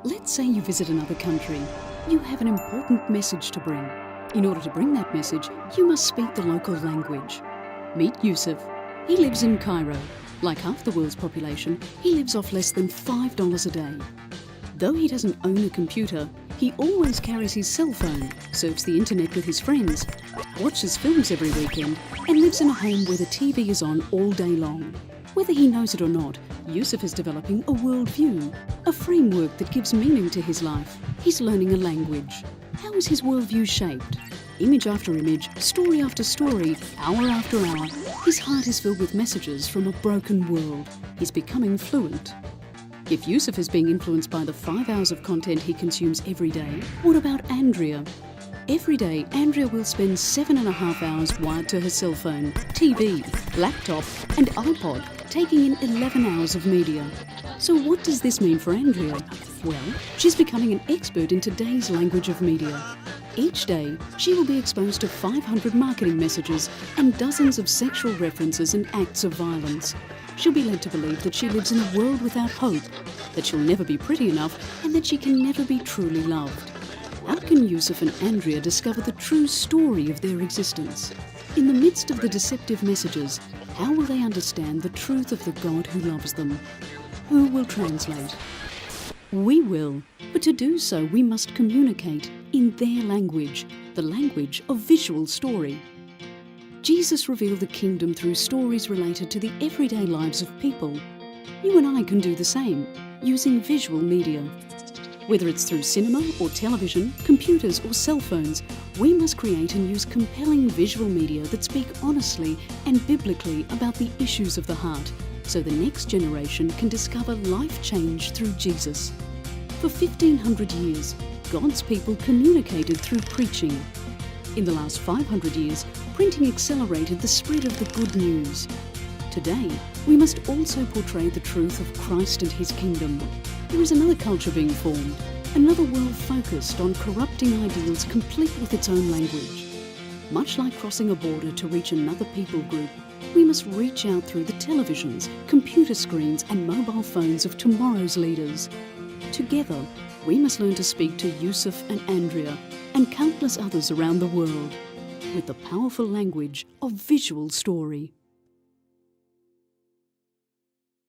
Let's say you visit another country. You have an important message to bring. In order to bring that message, you must speak the local language. Meet Yussef. He lives in Cairo. Like half the world's population, he lives off less than $5 a day. Though he doesn't own a computer, he always carries his cell phone, surfs the internet with his friends, watches films every weekend, and lives in a home where the TV is on all day long. Whether he knows it or not, Yussef is developing a worldview, a framework that gives meaning to his life. He's learning a language. How is his worldview shaped? Image after image, story after story, hour after hour, his heart is filled with messages from a broken world. He's becoming fluent. If Yussef is being influenced by the 5 hours of content he consumes every day, what about Andrea? Every day, Andrea will spend 7.5 hours wired to her cell phone, TV, laptop and iPod, taking in 11 hours of media. So what does this mean for Andrea? Well, she's becoming an expert in today's language of media. Each day, she will be exposed to 500 marketing messages and dozens of sexual references and acts of violence. She'll be led to believe that she lives in a world without hope, that she'll never be pretty enough, and that she can never be truly loved. How can Yussef and Andrea discover the true story of their existence? In the midst of the deceptive messages, how will they understand the truth of the God who loves them? Who will translate? We will, but to do so we must communicate in their language, the language of visual story. Jesus revealed the kingdom through stories related to the everyday lives of people. You and I can do the same, using visual media. Whether it's through cinema or television, computers or cell phones, we must create and use compelling visual media that speak honestly and biblically about the issues of the heart, so the next generation can discover life change through Jesus. For 1,500 years, God's people communicated through preaching. In the last 500 years, printing accelerated the spread of the good news. Today, we must also portray the truth of Christ and His kingdom. There is another culture being formed, another world focused on corrupting ideals complete with its own language. Much like crossing a border to reach another people group, we must reach out through the televisions, computer screens and mobile phones of tomorrow's leaders. Together, we must learn to speak to Yussef and Andrea and countless others around the world with the powerful language of visual story.